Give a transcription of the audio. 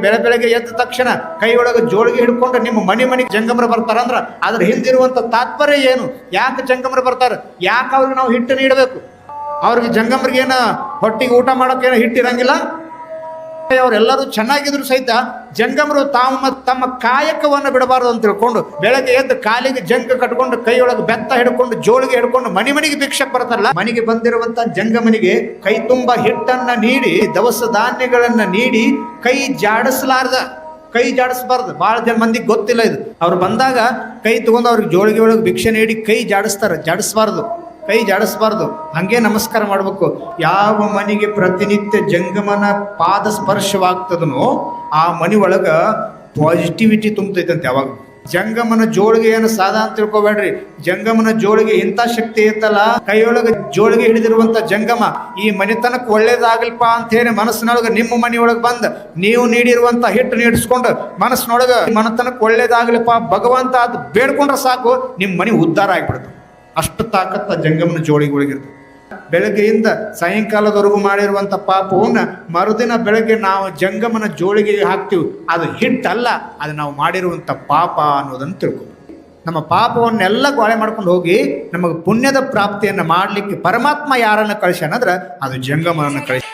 ಬೆಳಗ್ಗೆ ಎದ್ದ ತಕ್ಷಣ ಕೈ ಒಳಗೆ ಜೋಳಿಗೆ ಹಿಡ್ಕೊಂಡು ನಿಮ್ಮ ಮನೆಗೆ ಜಂಗಮರು ಬರ್ತಾರಂದ್ರ ಅದ್ರ ಹಿಂದಿರುವಂತ ತಾತ್ಪರ್ಯ ಏನು? ಯಾಕೆ ಜಂಗಮರು ಬರ್ತಾರ? ಯಾಕೆ ಅವ್ರಿಗೆ ನಾವು ಹಿಟ್ಟು ನೀಡಬೇಕು? ಅವ್ರಿಗೆ ಜಂಗಮರಿಗೇನ ಹೊಟ್ಟಿಗೆ ಊಟ ಮಾಡೋಕೆ ಹಿಟ್ಟಿರಂಗಿಲ್ಲ. ಅವರೆಲ್ಲರೂ ಚೆನ್ನಾಗಿದ್ರು ಸಹಿತ ಜಂಗಮರು ತಮ್ಮ ಕಾಯಕವನ್ನು ಬಿಡಬಾರದು ಅಂತ ತಿಳ್ಕೊಂಡು ಬೆಳಗ್ಗೆ ಎದ್ದು ಕಾಲಿಗೆ ಜಂಗ ಕಟ್ಕೊಂಡು ಕೈಯೊಳಗೆ ಬೆತ್ತ ಹಿಡ್ಕೊಂಡು ಜೋಳಿಗೆ ಹಿಡ್ಕೊಂಡು ಮನೆಗೆ ಭಿಕ್ಷಕ್ ಬರ್ತಾರಲ್ಲ, ಮನೆಗೆ ಬಂದಿರುವಂತ ಜಂಗಮನಿಗೆ ಕೈ ತುಂಬ ಹಿಟ್ಟನ್ನ ನೀಡಿ ದವಸ ಧಾನ್ಯಗಳನ್ನ ನೀಡಿ ಕೈ ಜಾಡಿಸಬಾರ್ದು. ಬಹಳ ಜನ ಮಂದಿಗೆ ಗೊತ್ತಿಲ್ಲ ಇದು. ಅವ್ರು ಬಂದಾಗ ಕೈ ತಗೊಂಡು ಅವ್ರಿಗೆ ಜೋಳಿಗೆ ಒಳಗೆ ಭಿಕ್ಷೆ ನೀಡಿ ಕೈ ಜಾಡಿಸ್ಬಾರ್ದು. ಹಂಗೆ ನಮಸ್ಕಾರ ಮಾಡ್ಬೇಕು. ಯಾವ ಮನೆಗೆ ಪ್ರತಿನಿತ್ಯ ಜಂಗಮನ ಪಾದ ಸ್ಪರ್ಶವಾಗ್ತದನೋ ಆ ಮನೆ ಒಳಗ ಪಾಸಿಟಿವಿಟಿ ತುಂಬತೈತಂತೆ. ಯಾವಾಗ ಜಂಗಮನ ಜೋಳಿಗೆ ಏನು ಸಾದಾ ಅಂತ ತಿಳ್ಕೊಬೇಡ್ರಿ. ಜಂಗಮನ ಜೋಳಿಗೆ ಇಂಥ ಶಕ್ತಿ ಐತಲ್ಲ, ಕೈಯೊಳಗೆ ಜೋಳಿಗೆ ಹಿಡಿದಿರುವಂತ ಜಂಗಮ ಈ ಮನೆತನಕ್ಕೆ ಒಳ್ಳೇದಾಗಲ್ಪ ಅಂತ ಹೇಳಿ ಮನಸ್ಸಿನೊಳಗೆ ನಿಮ್ಮ ಮನೆಯೊಳಗೆ ಬಂದು ನೀವು ನೀಡಿರುವಂತ ಹಿಟ್ಟು ನೀಡಿಸ್ಕೊಂಡು ಮನಸ್ಸಿನೊಳಗೆ ಮನೆತನಕ್ಕೆ ಒಳ್ಳೇದಾಗ್ಲಿಪ್ಪ ಭಗವಂತ ಅದು ಬೇಡ್ಕೊಂಡ್ರೆ ಸಾಕು, ನಿಮ್ಮ ಮನೆ ಉದ್ಧಾರ ಆಗ್ಬಿಡುತ್ತೆ. ಅಷ್ಟು ತಾಕತ್ತ ಜಂಗಮನ ಜೋಳಿಗಳಿಗಿರ್ತದೆ. ಬೆಳಗ್ಗೆಯಿಂದ ಸಾಯಂಕಾಲದವರೆಗೂ ಮಾಡಿರುವಂಥ ಪಾಪವನ್ನ ಮರುದಿನ ಬೆಳಗ್ಗೆ ನಾವು ಜಂಗಮನ ಜೋಳಿಗೆ ಹಾಕ್ತೀವಿ. ಅದು ಹಿಟ್ಟಲ್ಲ, ಅದು ನಾವು ಮಾಡಿರುವಂಥ ಪಾಪ ಅನ್ನೋದನ್ನು ತಿಳ್ಕೊಂಡು ನಮ್ಮ ಪಾಪವನ್ನೆಲ್ಲ ಗೋಳೆ ಮಾಡ್ಕೊಂಡು ಹೋಗಿ ನಮಗೆ ಪುಣ್ಯದ ಪ್ರಾಪ್ತಿಯನ್ನು ಮಾಡಲಿಕ್ಕೆ ಪರಮಾತ್ಮ ಯಾರನ್ನು ಕಳಿಸ್ಯಾನಂದ್ರೆ ಅದು ಜಂಗಮನನ್ನು ಕಳಿಸಿ.